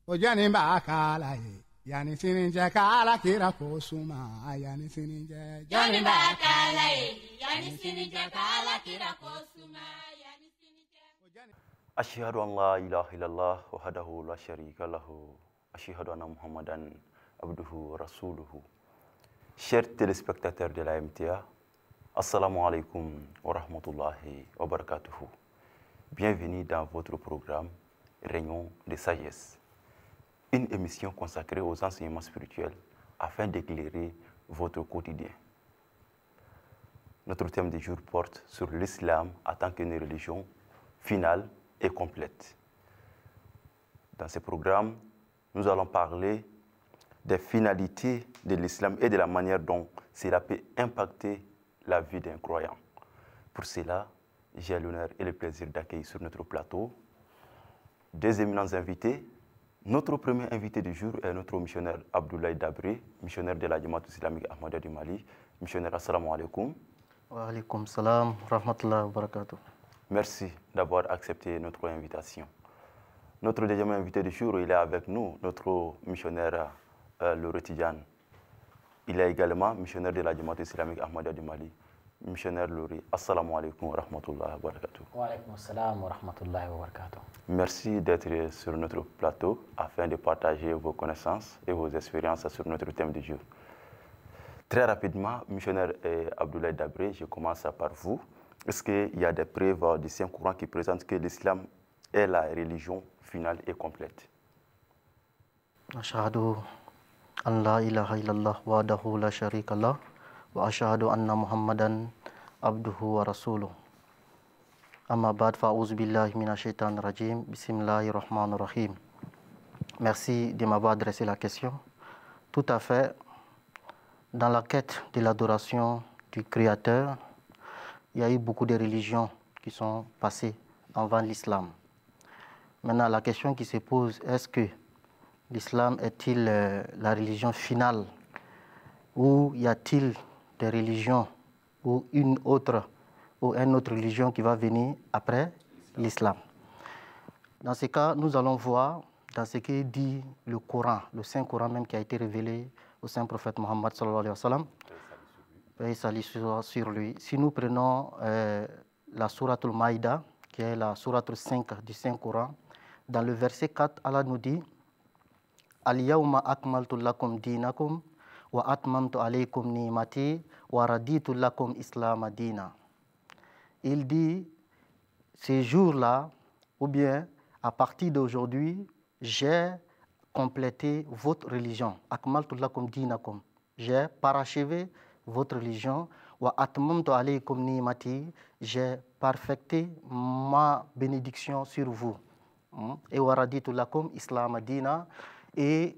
Ojani bakala ye, yani sininja kala kira kosuma, yani sininja. Jani bakala ye, yani sininja kala kira kosuma, yani sininja. Ashhadu an la ilaha illallah wahdahu la sharika lahu. Ashhadu anna Muhammadan abduhu wa rasuluhu. Chers téléspectateurs de la MTA, assalamu alaikum wa rahmatullahi wa barakatuhu. Bienvenue dans votre programme Réunion de sagesse. Une émission consacrée aux enseignements spirituels afin d'éclairer votre quotidien. Notre thème du jour porte sur l'islam en tant qu'une religion finale et complète. Dans ce programme, nous allons parler des finalités de l'islam et de la manière dont cela peut impacter la vie d'un croyant. Pour cela, j'ai l'honneur et le plaisir d'accueillir sur notre plateau deux éminents invités. Notre premier invité du jour est notre missionnaire Abdoulaye Dabré, missionnaire de la Jamaat islamique Ahmadiyya du Mali. Missionnaire, assalamu alaikum. Wa alaikum salam, rahmatullahi wa barakatuh. Merci d'avoir accepté notre invitation. Notre deuxième invité du jour, il est avec nous, notre missionnaire Loro Tidjane. Il est également missionnaire de la Jamaat islamique Ahmadiyya du Mali. Missionnaire Lori, assalamu alaikum wa rahmatullahi wa barakatuh. Wa alaikum salam wa rahmatullahi wa barakatuh. Merci d'être sur notre plateau afin de partager vos connaissances et vos expériences sur notre thème du jour. Très rapidement, missionnaire Abdoulaye Dabré, je commence par vous. Est-ce qu'il y a des preuves du Saint-Coran qui présentent que l'islam est la religion finale et complète? Ashhadu an la ilaha illallah wahdahu la sharika lah wa ashhadu anna Muhammadan abduhu wa rasuluh. Amma ba'd, fa'ouz billahi minash shaitanir rajim. Bismillahir rahmanir rahim. Merci de m'avoir adressé la question. Tout à fait. Dans la quête de l'adoration du Créateur, il y a eu beaucoup de religions qui sont passées avant l'islam. Maintenant, la question qui se pose, est-ce que l'islam est-il la religion finale, ou y a-t-il des religions ou une autre religion qui va venir après l'islam? Dans ce cas, nous allons voir dans ce que dit le Coran, le Saint-Coran même qui a été révélé au Saint-Prophète Mohammed sallallahu alayhi wa sallam. Et salut sur lui. Si nous prenons la Sourate Al-Maïda, qui est la Sourate 5 du Saint-Coran, dans le verset 4, Allah nous dit Al-yawma akmaltu lakum dinakum wa atmamtu alaykum ni'mati wa raditu lakum islam dina. Il dit, ce jour-là, ou bien à partir d'aujourd'hui, j'ai complété votre religion. Akmaltu lakum dinakum. J'ai parachevé votre religion. Wa atmamtu alaykum ni'mati. J'ai perfecté ma bénédiction sur vous. Et wa raditu lakum islam dina. Et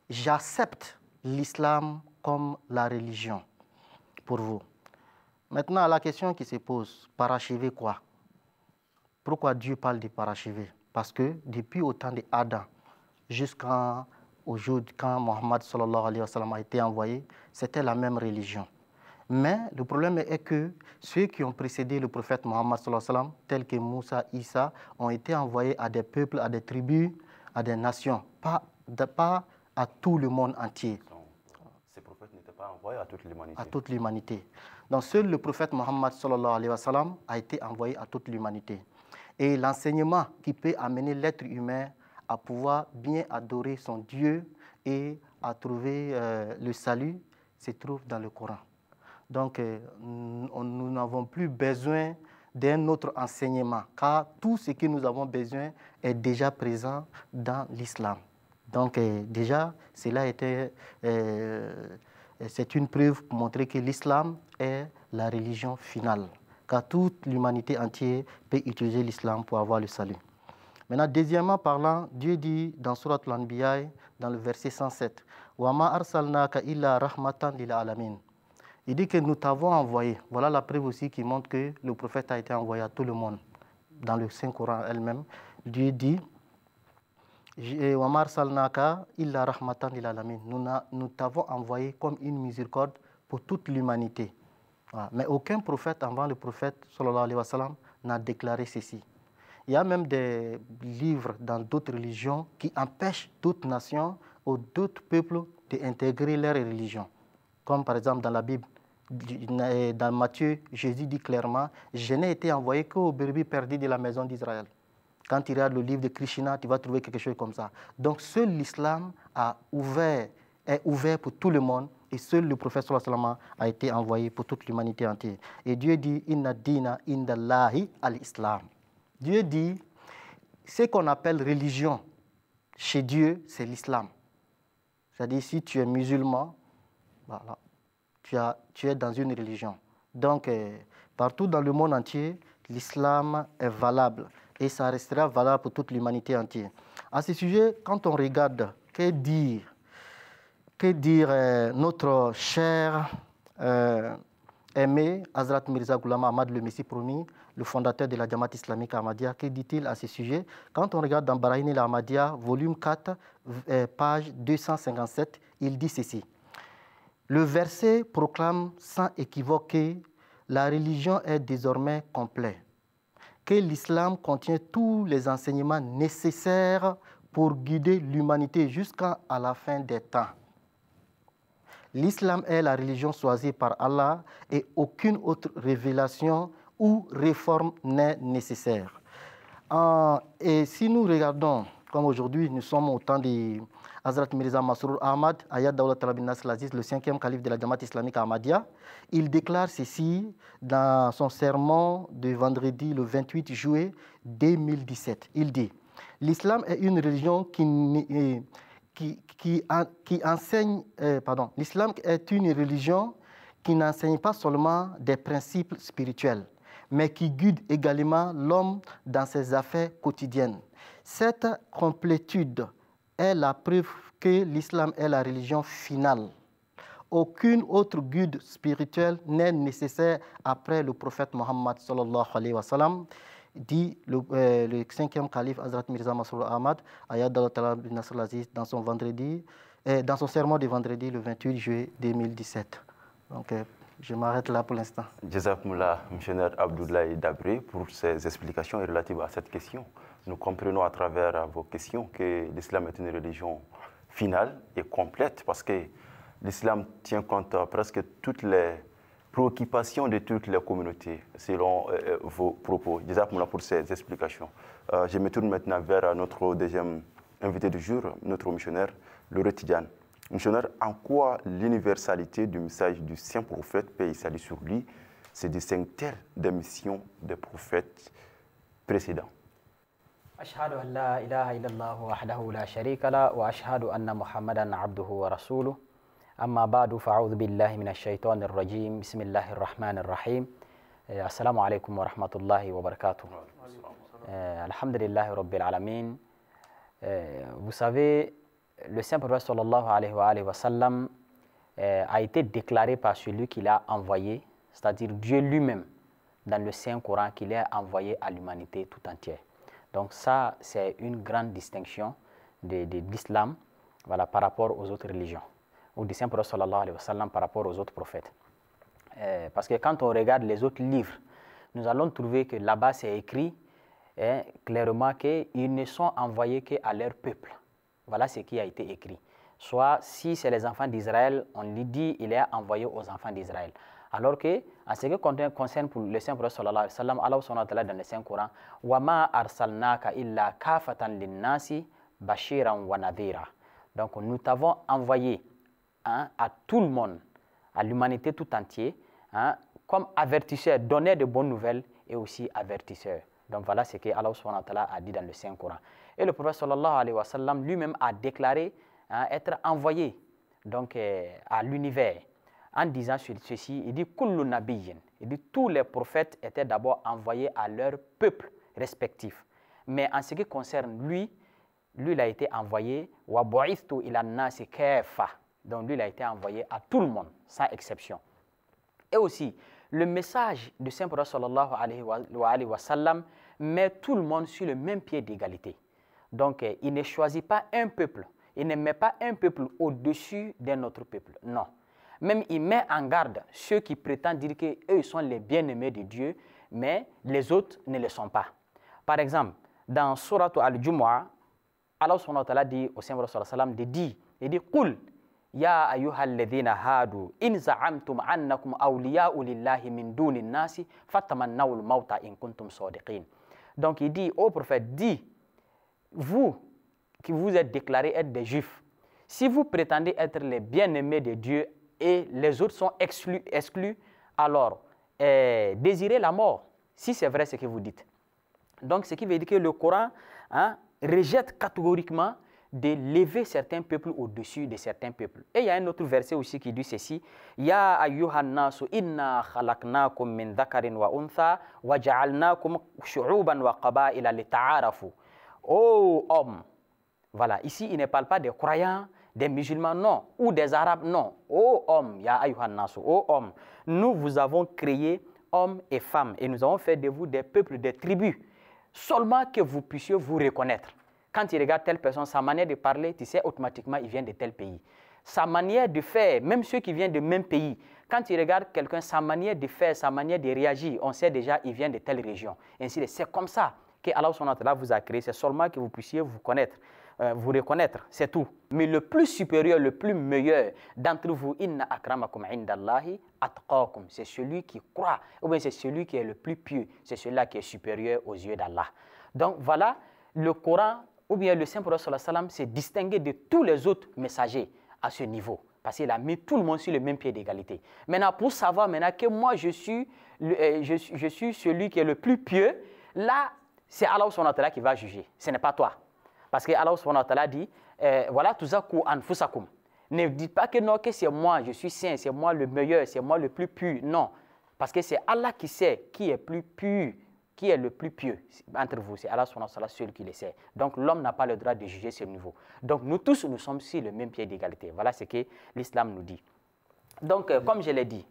j'accepte l'islam comme la religion pour vous. Maintenant, la question qui se pose, parachever quoi? Pourquoi Dieu parle de parachever? Parce que depuis au temps d'Adam jusqu'au jour quand Mohammed sallallahu alayhi wa sallam a été envoyé, c'était la même religion. Mais le problème est que ceux qui ont précédé le prophète Mohammed sallallahu alayhi wa sallam, tels que Moussa, Issa, ont été envoyés à des peuples, à des tribus, à des nations, pas à tout le monde entier. Ces prophètes n'étaient pas envoyés à toute l'humanité. À toute l'humanité. Donc seul le prophète Mohammed sallallahu alayhi wa sallam a été envoyé à toute l'humanité. Et l'enseignement qui peut amener l'être humain à pouvoir bien adorer son Dieu et à trouver le salut se trouve dans le Coran. Donc nous n'avons plus besoin d'un autre enseignement, car tout ce que nous avons besoin est déjà présent dans l'islam. Donc déjà, cela était, c'est une preuve pour montrer que l'islam est la religion finale, car toute l'humanité entière peut utiliser l'islam pour avoir le salut. Maintenant, deuxièmement parlant, Dieu dit dans Surat Al-Anbiya, dans le verset 107, « Wa ma arsalnaka illa rahmatan lil alamin » Il dit que nous t'avons envoyé. Voilà la preuve aussi qui montre que le prophète a été envoyé à tout le monde. Dans le Saint-Coran elle-même, Dieu dit Wa ma arsalnaka illa rahmatan lil alamin. Nous t'avons envoyé comme une miséricorde pour toute l'humanité. Voilà. Mais aucun prophète avant le prophète sallallahu alayhi wa sallam n'a déclaré ceci. Il y a même des livres dans d'autres religions qui empêchent d'autres nations ou d'autres peuples d'intégrer leur religion. Comme par exemple dans la Bible, dans Matthieu, Jésus dit clairement « Je n'ai été envoyé qu'aux brebis perdues de la maison d'Israël ». Quand tu regardes le livre de Krishna, tu vas trouver quelque chose comme ça. Donc seul l'islam est ouvert pour tout le monde et seul le prophète sallallahu alayhi wa sallam a été envoyé pour toute l'humanité entière. Et Dieu dit « Inna dina indallahi al-Islam ». Dieu dit ce qu'on appelle religion chez Dieu, c'est l'islam. C'est-à-dire si tu es musulman, voilà, tu es dans une religion. Donc partout dans le monde entier, l'islam est valable. Et ça restera valable pour toute l'humanité entière. À ce sujet, quand on regarde, que dire notre cher aimé Hazrat Mirza Ghulam Ahmad, le Messie promis, le fondateur de la Jamaat islamique Ahmadiyya, que dit-il à ce sujet? Quand on regarde dans Barahin al-Ahmadiyya, volume 4, page 257, il dit ceci. Le verset proclame sans équivoque que la religion est désormais complète, que l'islam contient tous les enseignements nécessaires pour guider l'humanité jusqu'à la fin des temps. L'islam est la religion choisie par Allah et aucune autre révélation ou réforme n'est nécessaire. Et si nous regardons, comme aujourd'hui nous sommes au temps de Hazrat Mirza Masroor Ahmad, Ayat Dawlat al-Bin Nasr al-Aziz, le 5e calife de la Jamaat islamique Ahmadiyya, il déclare ceci dans son sermon de vendredi le 28 juillet 2017. Il dit « L'islam est une religion l'islam est une religion qui n'enseigne pas seulement des principes spirituels, mais qui guide également l'homme dans ses affaires quotidiennes. Cette complétude est la preuve que l'islam est la religion finale. Aucune autre guide spirituel n'est nécessaire après le prophète Mohammed sallallahu alayhi wa sallam, dit le 5e calife Hazrat Mirza Masroor Ahmad, Ayat Dawlat al-Bin Nasr al-Aziz, dans son sermon de vendredi le 28 juillet 2017. Donc, je m'arrête là pour l'instant. Jazakumullah, M. Abdoulaye Dabré, pour ces explications relatives à cette question. Nous comprenons à travers vos questions que l'islam est une religion finale et complète parce que l'islam tient compte de presque toutes les préoccupations de toutes les communautés, selon vos propos. Jazakumullah pour ces explications. Je me tourne maintenant vers notre deuxième invité du jour, notre missionnaire, Loro Tidiane. Missionnaire, en quoi l'universalité du message du saint prophète, paix et salut sur lui, se distingue-t-elle des missions des prophètes précédents? أشهد أن لا إله إلا الله وحده لا شريك له وأشهد أن محمدا عبده ورسوله أما بعد فأعوذ بالله من الشيطان الرجيم بسم الله الرحمن الرحيم السلام عليكم ورحمة الله وبركاته الحمد لله رب العالمين. Vous savez, le saint prophète sallallahu alayhi wa sallam a été déclaré par celui qui l'a envoyé, c'est-à-dire Dieu lui-même, dans le Saint-Coran, qu'il a envoyé à l'humanité tout entière. Donc ça, c'est une grande distinction de l'islam, voilà, par rapport aux autres religions, ou du saint prophète sallallahu alayhi wa sallam par rapport aux autres prophètes. Parce que quand on regarde les autres livres, nous allons trouver que là-bas, c'est écrit clairement qu'ils ne sont envoyés qu'à leur peuple. Voilà ce qui a été écrit. Soit, si c'est les enfants d'Israël, on lui dit qu'il est envoyé aux enfants d'Israël. Alors que, en ce qui concerne pour le saint prophète sallallahu alayhi wa sallam, Allah subhanahu wa ta'ala dans le Saint-Coran, وَمَا أَرْسَلْنَاكَ إِلَّا كَافَةً لِلنَّاسِ بَشِيرًا وَنَذِيرًا. Donc, nous t'avons envoyé à tout le monde, à l'humanité tout entière, comme avertisseur, donneur de bonnes nouvelles et aussi avertisseur. Donc, voilà ce que Allah subhanahu wa ta'ala a dit dans le Saint-Coran. Et le prophète sallallahu alayhi wa sallam lui-même a déclaré être envoyé donc, à l'univers. En disant ceci, il dit « Kullu nabiyyin ». Il dit tous les prophètes étaient d'abord envoyés à leur peuple respectif. Mais en ce qui concerne lui, il a été envoyé « Wa bu'ithtu ila nasi kafa ». Donc lui, il a été envoyé à tout le monde, sans exception. Et aussi, le message du saint prophète sallallahu alayhi wa sallam met tout le monde sur le même pied d'égalité. Donc il ne choisit pas un peuple, il ne met pas un peuple au-dessus d'un autre peuple, non. Même il met en garde ceux qui prétendent dire qu'eux sont les bien-aimés de Dieu, mais les autres ne le sont pas. Par exemple, dans Surat Al-Jumu'ah, Allah subhanahu wa ta'ala dit au Seigneur sallallahu alayhi wa sallam, il dit, Qul, ya ayyuhal ladhina hadu, in za'amtum annakum awliya'u lillahi min duni nasi, fatamannawul mawta in kuntum sadiqin. Donc il dit au prophète, dis, vous qui vous êtes déclarés être des juifs, si vous prétendez être les bien-aimés de Dieu et les autres sont exclus, alors désirez la mort, si c'est vrai ce que vous dites. Donc ce qui veut dire que le Coran rejette catégoriquement de lever certains peuples au-dessus de certains peuples. Et il y a un autre verset aussi qui dit ceci, Ya ayyuhan nasu inna khalaqnakum min dhakarin wa untha wa ja'alnakum shu'uban wa qaba'ila lita'arafu. Oh homme, voilà, ici il ne parle pas des croyants, des musulmans, non, ou des arabes, non. Oh homme, ya ayyuhan nasu, oh homme, nous vous avons créé hommes et femmes et nous avons fait de vous des peuples, des tribus, seulement que vous puissiez vous reconnaître. Quand tu regardes telle personne, sa manière de parler, tu sais automatiquement il vient de tel pays. Sa manière de faire, même ceux qui viennent du même pays, quand tu regardes quelqu'un, sa manière de faire, sa manière de réagir, on sait déjà il vient de telle région. Ainsi, c'est comme ça que Allah subhanahu wa ta'ala vous a créé. C'est seulement que vous puissiez vous connaître, vous reconnaître, c'est tout. Mais le plus supérieur, le plus meilleur d'entre vous, inna akramakum indallahi atqakum, c'est celui qui croit, ou bien c'est celui qui est le plus pieux, c'est celui-là qui est supérieur aux yeux d'Allah. Donc voilà, le Coran, ou bien le Saint-Prophète sallallahu alayhi wa sallam s'est distingué de tous les autres messagers à ce niveau, parce qu'il a mis tout le monde sur le même pied d'égalité. Maintenant, pour savoir maintenant que moi je suis celui qui est le plus pieux, là, c'est Allah subhanahu wa ta'ala qui va juger, ce n'est pas toi. Parce que Allah subhanahu wa ta'ala dit, voilà, tuzaku anfusakum. Ne dites pas que non, que c'est moi, je suis saint, c'est moi le meilleur, c'est moi le plus pur. Non, parce que c'est Allah qui sait qui est plus pur, qui est le plus pieux entre vous. C'est Allah subhanahu wa ta'ala seul qui le sait. Donc l'homme n'a pas le droit de juger ce niveau. Donc nous tous, nous sommes sur le même pied d'égalité. Voilà ce que l'islam nous dit. Donc comme je l'ai dit.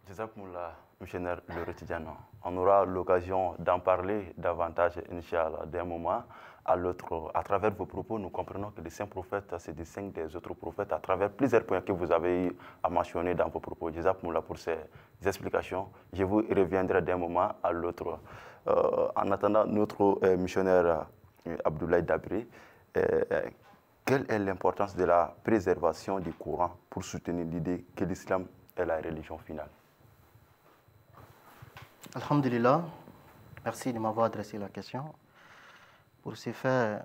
Jazakumullah, missionnaire Le Tidjano. On aura l'occasion d'en parler davantage, Inch'Allah, d'un moment à l'autre. À travers vos propos, nous comprenons que les saints prophètes se distinguent des autres prophètes à travers plusieurs points que vous avez eu à mentionner dans vos propos. Jazakumullah pour ces explications. Je vous reviendrai d'un moment à l'autre. En attendant notre missionnaire Abdoulaye Dabri, quelle est l'importance de la préservation du Coran pour soutenir l'idée que l'islam est la religion finale? Alhamdulillah, merci de m'avoir adressé la question. Pour ce faire,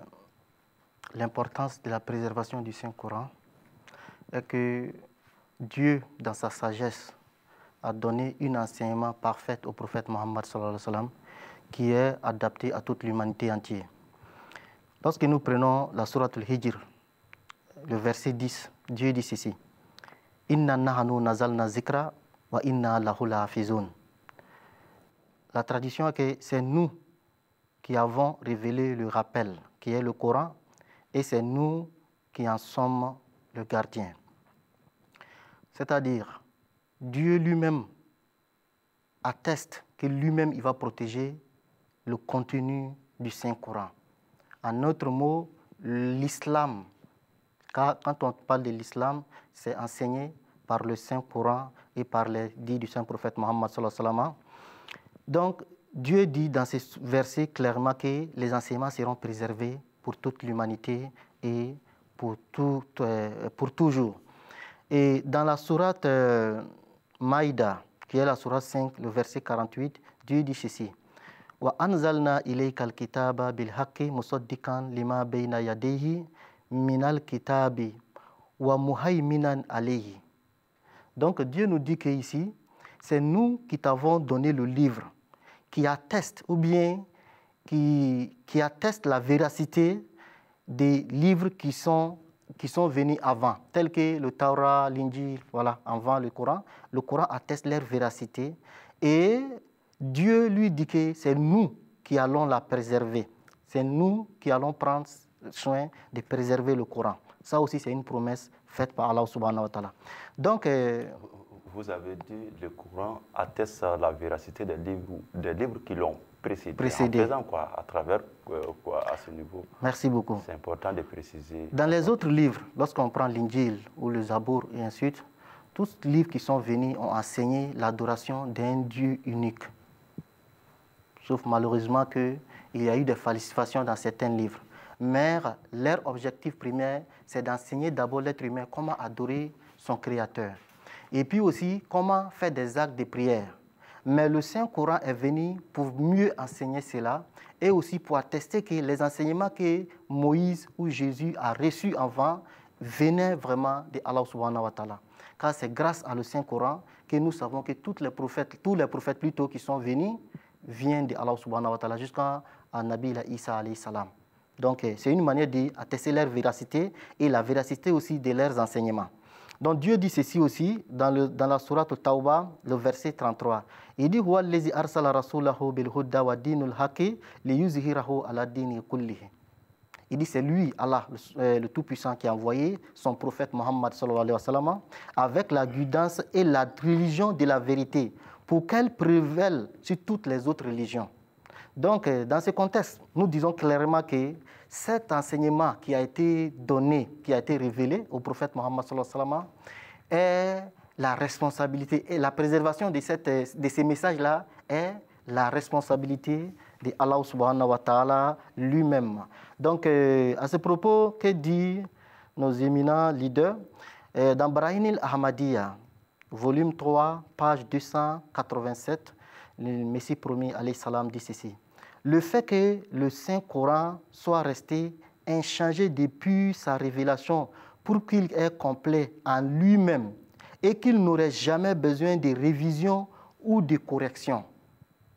l'importance de la préservation du Saint-Coran est que Dieu, dans sa sagesse, a donné un enseignement parfait au prophète Mohammed sallallahu alayhi wa sallam, qui est adapté à toute l'humanité entière. Lorsque nous prenons la sourate al-Hijr, le verset 10, Dieu dit ceci, « Inna nahanu nazalna zikra wa inna lahu lahafizun » La tradition est que c'est nous qui avons révélé le rappel, qui est le Coran, et c'est nous qui en sommes le gardien. C'est-à-dire, Dieu lui-même atteste que lui-même il va protéger le contenu du Saint-Coran. En autre mot, l'islam, quand on parle de l'islam, c'est enseigné par le Saint-Coran et par les dits du Saint-Prophète Mohammed sallallahu alayhi wa sallam. Donc, Dieu dit dans ces versets clairement que les enseignements seront préservés pour toute l'humanité et pour toujours. Et dans la sourate Maïda, qui est la sourate 5, le verset 48, Dieu dit ceci. Wa anzalna ilayka al-kitaba bil haqqi musaddiqan lima bayna yadayhi minal kitabi wa muhaiminan alayhi. Donc Dieu nous dit que ici, c'est nous qui t'avons donné le livre qui atteste ou bien qui atteste la véracité des livres qui sont venus avant, tels que le Torah, l'Injil, voilà, avant le Coran. Le Coran atteste leur véracité et Dieu lui dit que c'est nous qui allons la préserver. C'est nous qui allons prendre soin de préserver le Coran. Ça aussi, c'est une promesse faite par Allah subhanahu wa ta'ala. Donc, vous avez dit que le Coran atteste la véracité des livres qui l'ont précédé. En faisant quoi? À travers quoi à ce niveau? Merci beaucoup. C'est important de préciser. Dans les autres livres, lorsqu'on prend l'Injil ou le Zabour et ainsi de suite, tous les livres qui sont venus ont enseigné l'adoration d'un Dieu unique. Sauf malheureusement qu'il il y a eu des falsifications dans certains livres. Mais leur objectif primaire, c'est d'enseigner d'abord l'être humain comment adorer son Créateur. Et puis aussi, comment faire des actes de prière. Mais le Saint-Coran est venu pour mieux enseigner cela et aussi pour attester que les enseignements que Moïse ou Jésus a reçus avant venaient vraiment de Allah subhanahu wa ta'ala. Car c'est grâce à le Saint-Coran que nous savons que tous les prophètes plutôt qui sont venus viennent de Allah subhanahu wa ta'ala jusqu'à Nabi Isa alayhi salam. Donc c'est une manière d'attester leur véracité et la véracité aussi de leurs enseignements. Donc Dieu dit ceci aussi dans la sourate Tawbah, le verset 33. Il dit Huwa allazi arsala rasulahu bil huda wa dinul haqqi liyuzhirahu ala dini kullihi. Il dit c'est lui, Allah, le Tout-Puissant, qui a envoyé son prophète Mohammed sallallahu alayhi wa sallam avec la guidance et la religion de la vérité pour qu'elle prévale sur toutes les autres religions. Donc, dans ce contexte, nous disons clairement que cet enseignement qui a été donné, qui a été révélé au prophète Mohammed sallallahu alayhi wa sallam est la responsabilité et la préservation de ces messages-là est la responsabilité de Allah subhanahu wa ta'ala lui-même. Donc, à ce propos, que dit nos éminents leaders dans Brahim al-Ahmadiyya, volume 3, page 287, le Messie promis alayhi salam dit ceci. Le fait que le Saint-Coran soit resté inchangé depuis sa révélation pour qu'il est complet en lui-même et qu'il n'aurait jamais besoin de révision ou de correction.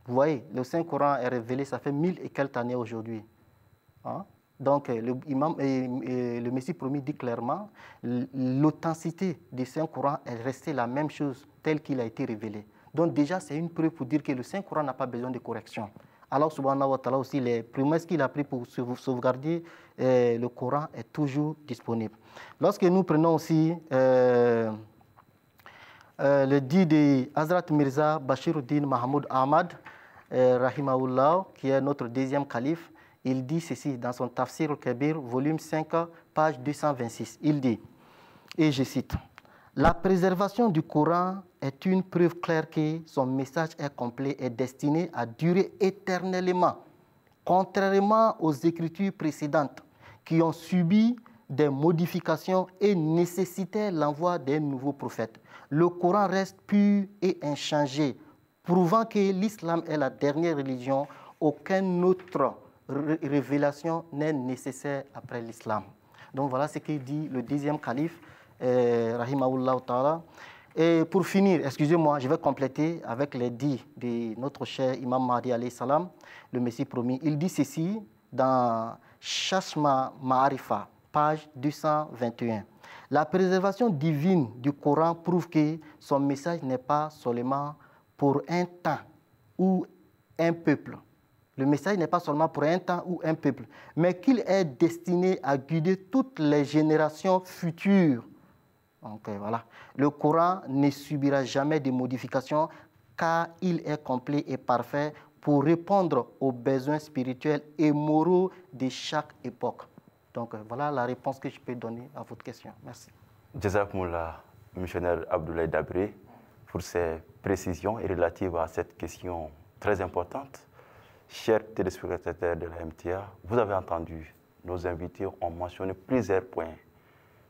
Vous voyez, le Saint-Coran est révélé, ça fait 1000 et quelques années aujourd'hui. Hein? Donc, le Messie promis dit clairement, l'authenticité du Saint-Coran est restée la même chose, telle qu'il a été révélé. Donc déjà, c'est une preuve pour dire que le Saint-Coran n'a pas besoin de correction. Allah subhanahu wa ta'ala aussi, les promesses qu'il a prises pour sauvegarder le Coran est toujours disponible. Lorsque nous prenons aussi le dit de Hazrat Mirza Bashiruddin Mahmoud Ahmad, rahimahullah, qui est notre deuxième calife, il dit ceci dans son Tafsir al-Kabir, volume 5, page 226. Il dit, et je cite, « La préservation du Coran est une preuve claire que son message est complet et destiné à durer éternellement, contrairement aux écritures précédentes qui ont subi des modifications et nécessitaient l'envoi d'un nouveau prophète. Le Coran reste pur et inchangé, prouvant que l'islam est la dernière religion. Aucune autre révélation n'est nécessaire après l'islam. » Donc voilà ce qu'il dit le deuxième calife, rahimahullah ta'ala. Et pour finir, excusez-moi, je vais compléter avec les dits de notre cher Imam Mahdi alayhi salam, le Messie promis. Il dit ceci dans Chashma Ma'arifa, page 221. La préservation divine du Coran prouve que son message n'est pas seulement pour un temps ou un peuple. Le message n'est pas seulement pour un temps ou un peuple, mais qu'il est destiné à guider toutes les générations futures. Donc voilà, le Coran ne subira jamais de modifications car il est complet et parfait pour répondre aux besoins spirituels et moraux de chaque époque. Donc voilà la réponse que je peux donner à votre question. Merci. Jazakumullah, missionnaire Abdoulaye Dabré, pour ces précisions relatives à cette question très importante. Chers téléspectateurs de la MTA, vous avez entendu, nos invités ont mentionné plusieurs points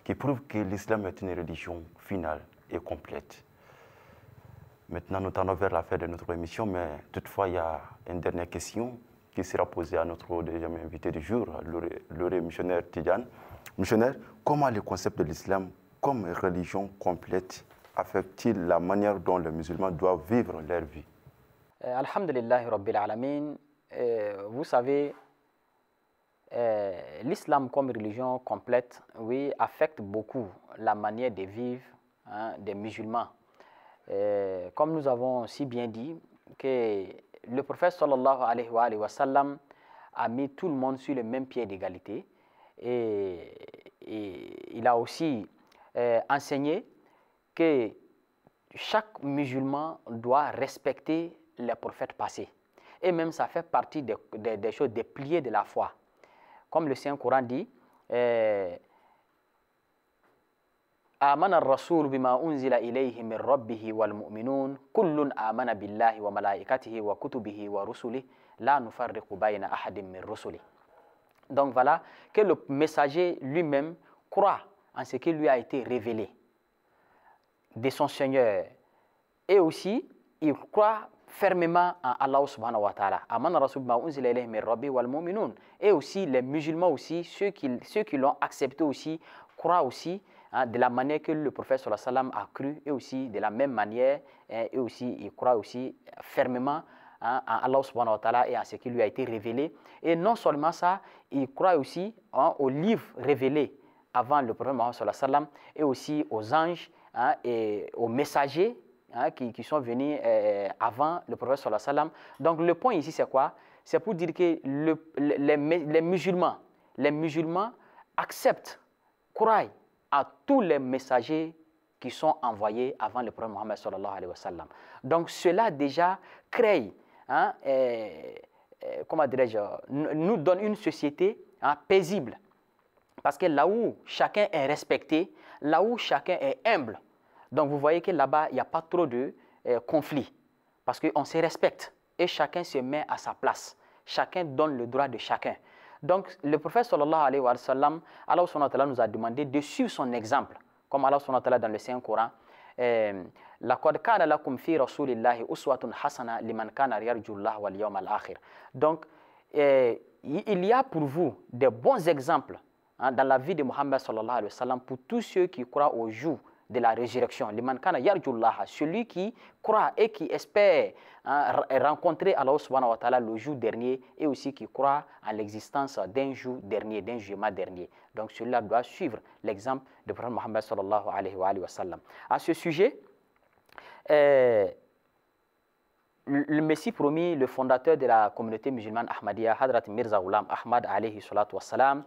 qui prouvent que l'islam est une religion finale et complète. Maintenant, nous tendons vers la fin de notre émission, mais toutefois, il y a une dernière question qui sera posée à notre deuxième invité du jour, le missionnaire Tidjane. Missionnaire, comment le concept de l'islam comme religion complète affecte-t-il la manière dont les musulmans doivent vivre leur vie? Alhamdulillahi Rabbil Alamin, vous savez, l'islam comme religion complète, oui, affecte beaucoup la manière de vivre des musulmans. Comme nous avons si bien dit, que le prophète sallallahu alayhi wa sallam a mis tout le monde sur le même pied d'égalité et il a aussi enseigné que chaque musulman doit respecter les prophètes passés. Et même ça fait partie des choses, des piliers de la foi. Comme le Saint-Coran dit, آمن الرسول بما أنزل إليه من ربه والمؤمنون كل آمن بالله وملائكته وكتبه ورسله la nufarriqu bayna ahadin min rusuli. Donc voilà, que le messager lui-même croit en ce qui lui a été révélé de son Seigneur. Et aussi, il croit fermement en Allah subhanahu wa ta'ala. Amana rasul ma unzila ilayhi min rabbi wal mu'minun. Et aussi les musulmans aussi, ceux qui l'ont accepté aussi, croient aussi de la manière que le prophète sallallahu alayhi wa sallam a cru, et aussi de la même manière, et aussi ils croient aussi fermement en Allah subhanahu wa ta'ala et en ce qui lui a été révélé. Et non seulement ça, ils croient aussi aux livres révélés avant le prophète Mohammed sallallahu alayhi wa sallam, et aussi aux anges et aux messagers qui sont venus avant le prophète sallallahu alayhi wa sallam. Donc le point ici c'est quoi? C'est pour dire que les musulmans acceptent, croient à tous les messagers qui sont envoyés avant le prophète Mohammed sallallahu alayhi wa sallam. Donc cela déjà crée, comment dirais-je, nous donne une société paisible. Parce que là où chacun est respecté, là où chacun est humble, donc vous voyez que là-bas, il n'y a pas trop de conflits. Parce qu'on se respecte et chacun se met à sa place. Chacun donne le droit de chacun. Donc le prophète sallallahu alayhi wa sallam, Allah subhanahu wa ta'ala nous a demandé de suivre son exemple. Comme Allah subhanahu wa ta'ala dans le Saint-Coran, لَقَدْ كَانَ لَكُمْ فِي رَسُولِ اللَّهِ أُسْوَةٌ حَسَنَةٌ لِمَنْ كَانَ يَرْجُو اللَّهَ وَالْيَوْمَ الْآخِرَ. Donc il y a pour vous des bons exemples dans la vie de Mohammed sallallahu alayhi wa sallam pour tous ceux qui croient au jour de la résurrection. Liman kana yarjullaha, celui qui croit et qui espère rencontrer Allah subhanahu wa ta'ala le jour dernier, et aussi qui croit à l'existence d'un jour dernier, d'un jugement dernier. Donc celui-là doit suivre l'exemple de prophète Mohammed sallallahu alayhi wa sallam. À ce sujet, le Messie promis, le fondateur de la communauté musulmane Ahmadiyya, Hadrat Mirza Ghulam Ahmad alayhi salatu wassalam,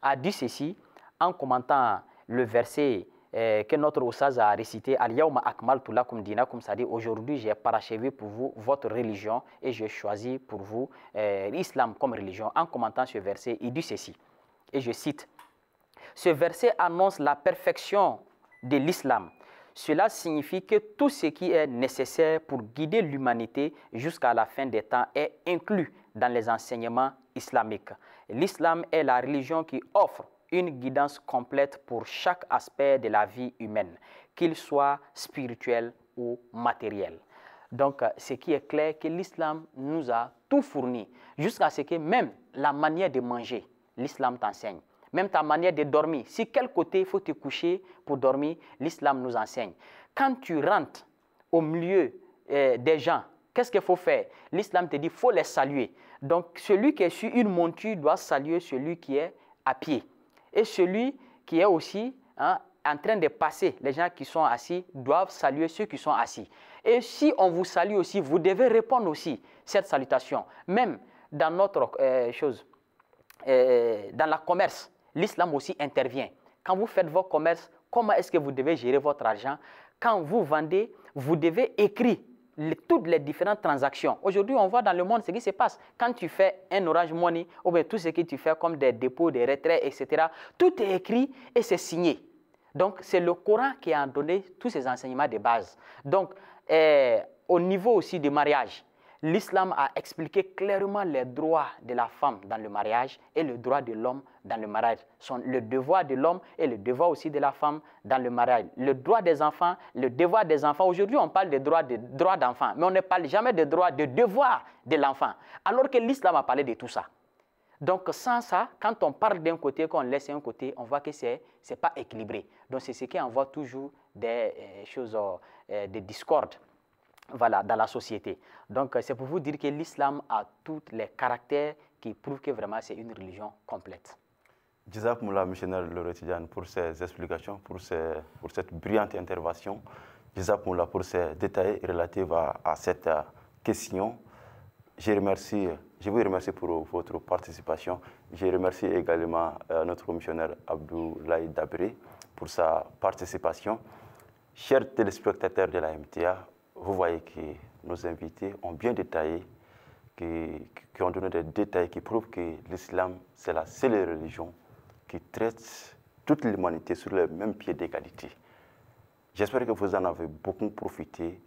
a dit ceci en commentant le verset que notre Oustaz a récité, Al-Yawma akmaltu lakum dinakum, c'est-à-dire aujourd'hui j'ai parachevé pour vous votre religion et j'ai choisi pour vous l'islam comme religion. En commentant ce verset, il dit ceci, et je cite, ce verset annonce la perfection de l'islam. Cela signifie que tout ce qui est nécessaire pour guider l'humanité jusqu'à la fin des temps est inclus dans les enseignements islamiques. L'islam est la religion qui offre une guidance complète pour chaque aspect de la vie humaine, qu'il soit spirituel ou matériel. Donc, ce qui est clair, que l'islam nous a tout fourni, jusqu'à ce que même la manière de manger, l'islam t'enseigne. Même ta manière de dormir, si quel côté il faut te coucher pour dormir, l'islam nous enseigne. Quand tu rentres au milieu des gens, qu'est-ce qu'il faut faire? L'islam te dit qu'il faut les saluer. Donc, celui qui est sur une monture doit saluer celui qui est à pied. Et celui qui est aussi en train de passer, les gens qui sont assis doivent saluer ceux qui sont assis. Et si on vous salue aussi, vous devez répondre aussi cette salutation. Même dans notre dans la commerce, l'islam aussi intervient. Quand vous faites vos commerces, comment est-ce que vous devez gérer votre argent? Quand vous vendez, vous devez écrire toutes les différentes transactions. Aujourd'hui, on voit dans le monde ce qui se passe. Quand tu fais un Orange Money, ou bien tout ce que tu fais comme des dépôts, des retraits, etc., tout est écrit et c'est signé. Donc, c'est le Coran qui a donné tous ces enseignements de base. Donc, au niveau aussi du mariage, l'islam a expliqué clairement les droits de la femme dans le mariage et le droit de l'homme dans le mariage. Le devoir de l'homme et le devoir aussi de la femme dans le mariage. Le droit des enfants, le devoir des enfants. Aujourd'hui, on parle des droits d'enfants, mais on ne parle jamais des droits de devoir de l'enfant. Alors que l'islam a parlé de tout ça. Donc, sans ça, quand on parle d'un côté, qu'on laisse un côté, on voit que ce n'est pas équilibré. Donc, c'est ce qui envoie toujours des choses, des discordes. Voilà, dans la société. Donc, c'est pour vous dire que l'islam a tous les caractères qui prouvent que vraiment c'est une religion complète. Jazakumullah, missionnaire Loro Tidiane, pour ces explications, pour cette brillante intervention. Jazakumullah pour ces détails relatifs à cette question. Je vous remercie pour votre participation. Je remercie également notre missionnaire Abdoulaye Dabré pour sa participation. Chers téléspectateurs de la MTA, vous voyez que nos invités ont bien détaillé, qui ont donné des détails qui prouvent que l'islam, c'est la seule religion qui traite toute l'humanité sur le même pied d'égalité. J'espère que vous en avez beaucoup profité.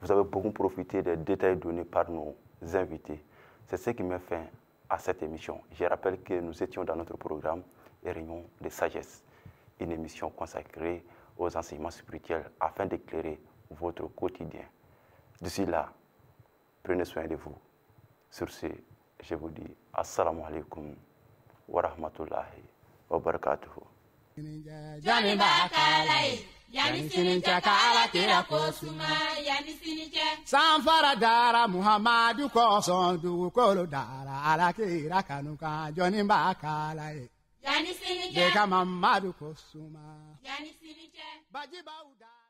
Vous avez beaucoup profité des détails donnés par nos invités. C'est ce qui met fin à cette émission. Je rappelle que nous étions dans notre programme Réunion de sagesse, une émission consacrée aux enseignements spirituels afin d'éclairer votre quotidien. D'ici là, prenez soin de vous. Sur ce, je vous dis Assalamu alaikum wa rahmatullahi wa barakatuhu. Jani bakala yani sini chakala kira kosuma yani sini Sanfara dara Muhammadu koson du kolo dara ala kira kanuka Joni bakala yani sini Deka Mamadu kosuma yani sini Baji bauda